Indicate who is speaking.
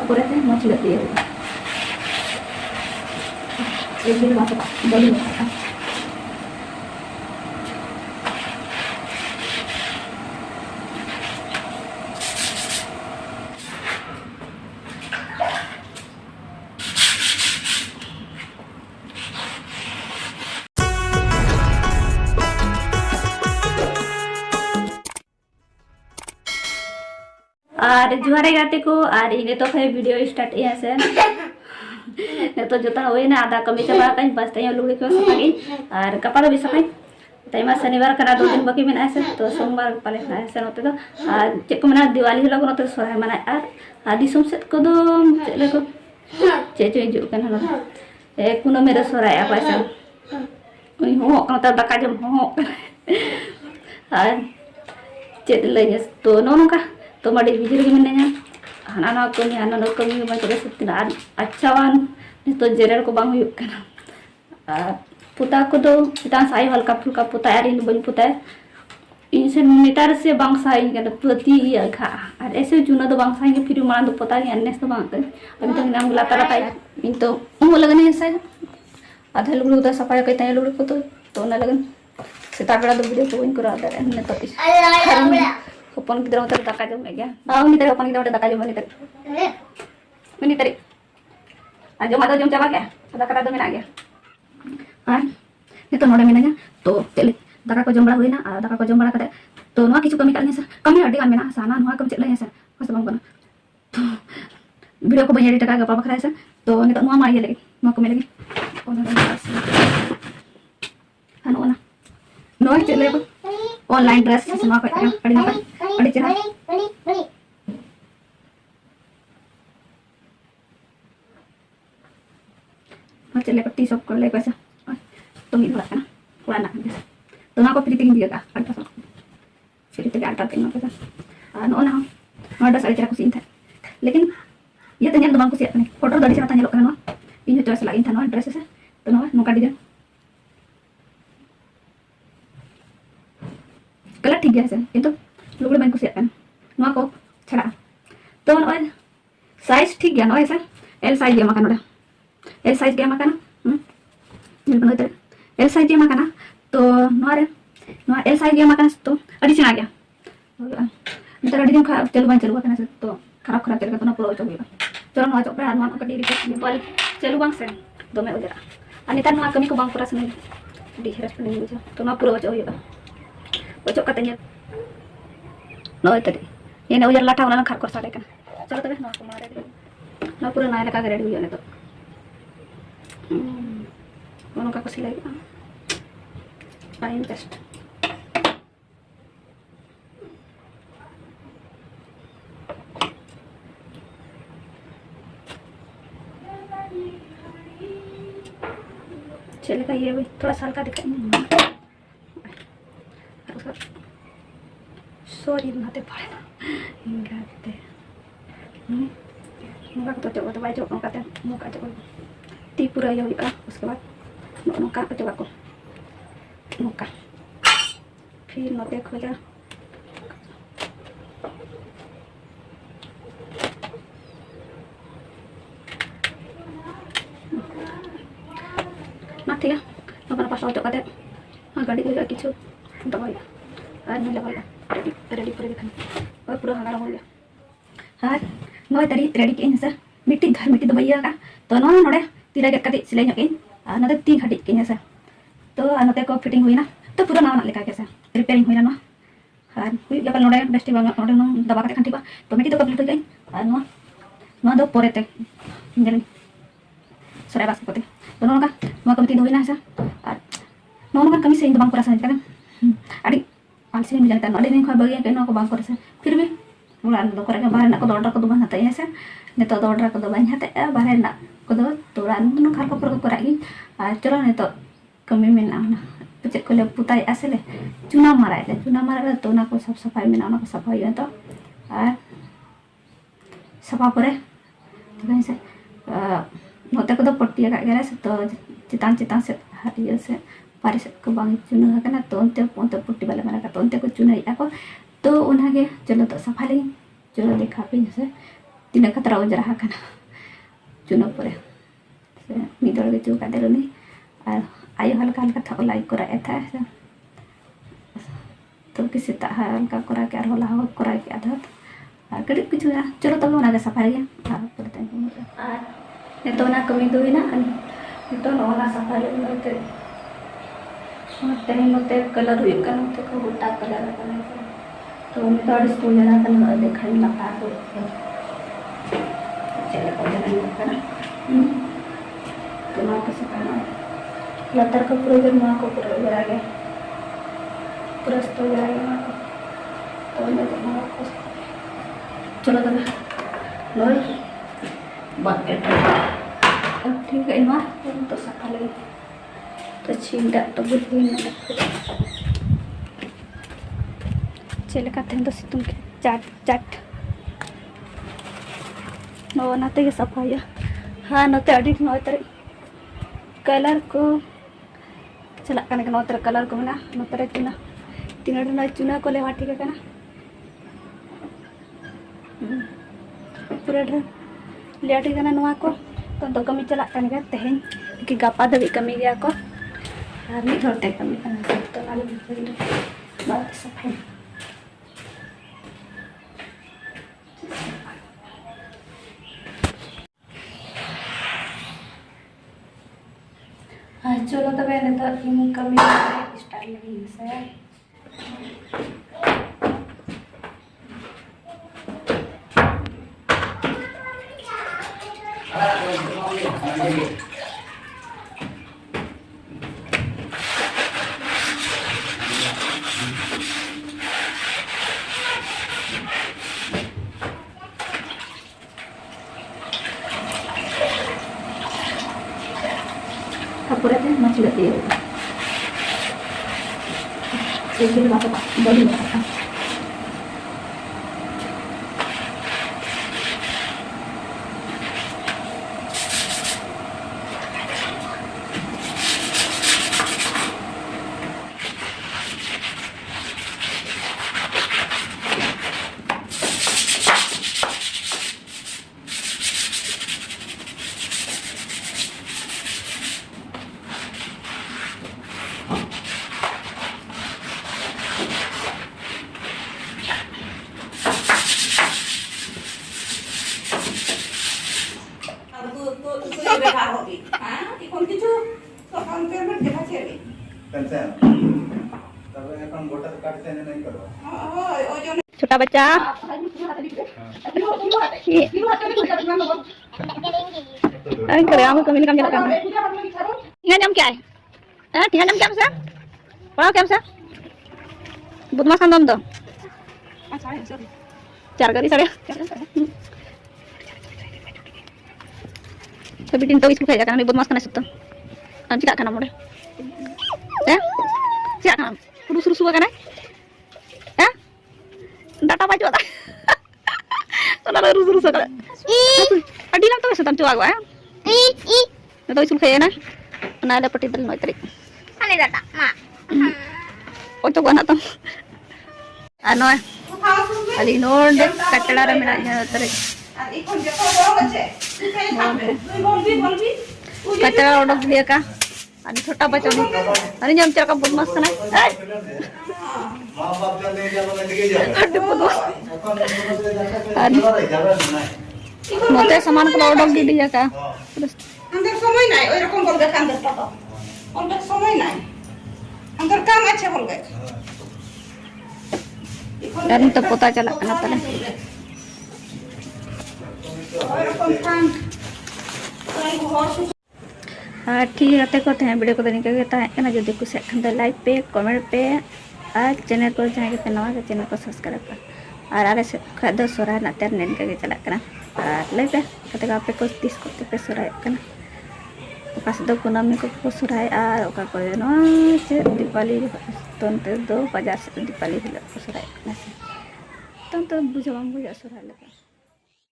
Speaker 1: पोरे ते मोच लेते हैं एक दिन बाद बड़ी होता है और जुहारे गाते को और इने तो भाई वीडियो स्टार्ट है से ने तो जोता होई ना आधा कमी चबा काई बस तय लुड़ी को सकाई और कपा दो बिसकाई तयमा शनिवार करा 2 दिन बाकी मेना से तो सोमवार पाले ना से नते तो चे को मेना दिवाली हिलो नते सोराय माना और आदिसम सेट को दो चले को चे चे जो कना ना ए कुनो मेरे सोराय आ पैसा उनी हो कता दका जम हो और चे लय तो नो का तो मडी बिजली मिनना हाना ना कमी हाना ना कमी में चले सतिना अच्छा वान तो जेरर को बांग हुयुक कना पुता को तो पिता साई हल्का फुल्का पुता यार इन बन पुता इनसे नेतार से बांग साई के प्रति खा और ऐसे जुना तो बांग साई के फिर मां तो पता नहीं अन्य तो बांग कर अभी तक नाम गुला तारा पाई इन तो वो लगने ऐसा आधा लुगड़ी उधर सफाई करते हैं लुगड़ी को तो ना लगन सेता बेड़ा दो वीडियो को इन करा दे ने तो हपन गिद्रा उतर दाका जम गया उनी तरे हपन गिद्रा दाका जम उनी तरे आज माता जम चाबा गया दाका दो मेना गया हां ने तो नोडे मेना तो चले दाका को जम बड़ा हुईना दाका को जम बड़ा करे तो नोआ किछु कमी कालने सर कमी अड्डी गान मेना साना नोआ कम चले सर बस बंग बना तो वीडियो को बयारी टका गपा बखरा सर तो ने तो नोआ माई लगे नोआ को लगे हां ओना नोआ चले ऑनलाइन ड्रेस समा को अड़ी ना अड़ी चला हां चले पट्टी सब कर ले पैसा तो मिल रहा ना पुराना तो ना को फ्री टिंग दिया का अल्ट्रा सब फ्री टिंग अल्ट्रा टिंग पैसा नो ना नोडा सारी चला कुछ इन था लेकिन ये तो nyal bang kusiat nih foto dari sana tanya lo kan ini choice lagi था ड्रेस से तो ना नो का डिजाइन कलर ठीक गया सर किंतु लुगड़ी बन कुसिया kan नोआ को छड़ा तो नोआ साइज ठीक गया नोआ सर एल साइज गया makan udah एल साइज गया makan ini benar itu L size गया makan तो नोआ एल साइज गया makan तो अड़ी चला गया नंतर अड़ी दिन खा चलो बन चलो kan सर तो खराब चलेगा तो ना पूरा चलेगा चलो नोआ चोपड़ा नोआ को कटी रिपोर्ट बल चलो बang sen दो में उजरा अनिता नोआ कमी को bang पूरा सने डी हेरस पेन बुझो तो ना पूरा चलेगा ओचो katanya no tadi ini ujar latah ulang khar kor sade kan chalo tabe no ko mare no pura na leka ready huyone to ono ka ko silai fine test चलेगा ये भी थोड़ा सा हल्का दिखाएंगे सॉरी नाते पड़े ना इंगाते मुका तो चलो तो भाई चलो काते मुका चलो ती पूरा ये होगा उसके बाद मुका को चलो को मुका फिर नोते खोजा ना ठीक है नोका पास चलो काते गाड़ी को किछु दबाई और नहीं लगाया रेडी पूरे दिखाने और पूरा हमारा हो गया हाँ नोए तरी रेडी के सर मिट्टी दबाइया का तो नो नोड़े तीरा गेट कति सिलाई नके नते 3 घटी के सर तो नते को फिटिंग हुई ना तो पूरा नाव लेका के सर रिपेयरिंग हुई ना नो हाँ हुई या नोड़े बेस्टी बांगा नोड़े नो दबा के खंटी बा तो मिट्टी तो कंप्लीट हो गई और नो दो पोरे ते जल्दी सरे बास कोते तो नो का नो कमिटी हुई ना सर और नो नो कमी से इन बांग पूरा सही कर अड़ी आलसी में जानता नोड़े नहीं खा बगिया के नो को बांग कर से फिर भी उड़ान दो करे बाहर ना को दौड़ को बांग हते है सर ने तो दौड़ को बांग हते बाहर ना को दो तोड़ान नो खार को पर करागी आ चलो ने तो कमी में ना पचे को ले पुताई आसेले चुना मारा तो ना को सब सफाई में ना को सफाई है तो आ सफा परे तो कहीं से नोते को तो पट्टी का गरे से तो चितान से हरिया से पारे से को बांग चुना करना तो उनते पुट्टी वाले मारा का तो उनते को चुना को तो उन्हें चलो तो सफा ले चलो देखा पे जैसे तीन खतरा उजरा चुना पर मिदड़ के चौका देलनी और आयो हल्का हल्का था लाइक करा था तो किसी हल्का करा के और होला करा के आधा कड़ी कुछ चलो तब ना सफाई गया नितो कमी दुना नितो सफाई तेहन नोते कलर हुआ को गोटा कलर तो नितो स्कूल जरा देखा लता को चले को जरा तो सफाई लतार को पूरा जमा को पूरा जरा गया पूरा तो जरा गया तो चलो तब लोई बकेट अब ठीक है माँ तो सफा लगे तो छीन तो बुझ चले काते तो सितुंग के चाट चाट नो नाते के सफाई हाँ नोते अड़ी नोते कलर को चला करने का नोते कलर को मना नोते चुना तीन चुना को ले ठीक है ना पूरा ढेर लेट गया नवा को तो कमी चला तेहन कि गापा दबी कमी गया को और मिद हरते कमी तो सफाई चलो तब कमी स्टार्ट लगी से पूरा दिन मछली होती है बड़ी छोटा बच्चा करे हम कमी काम चला नाम क्या है ठीक नाम क्या से पढ़ाओ क्या से बुधमा संदम तो 4 करी साढ़े tapi din tahu isku kayak kan buat mas kana situ nanti kak kana mode siap kan suruh kan data baju tak soalnya rusuh kan adi lang tuh setan cuago tahu isku kayak na ada peti dal noitri ane data ma oh coba na tuh ano ali nord katla ra menanya teri कचरा उड़क दिया का आणि छोटा बच्चा आणि जम चरका बहुत मस्त ना मोटे सामान को उड़क दिया का
Speaker 2: अंदर समय नाही ओय रकम बोल गया अंदर तो अंदर समय नाही अंदर काम अच्छे बोल गए
Speaker 1: dan तो पता चला करना तले ठीक है को वीडियो को निका जो कुछ लाइक पे कमेंट पे और चैनल को जहाँ के नवा चैनल को सब्सक्राइब कर और आले से खाद सोरा नाते निका के चला और लै पे आपे को तीस को पे सोरा दो कुनामी को सोराय और ओका को दीपावली तो बाजार से दीपावली को सोराय तो बुझा बुझा सोरा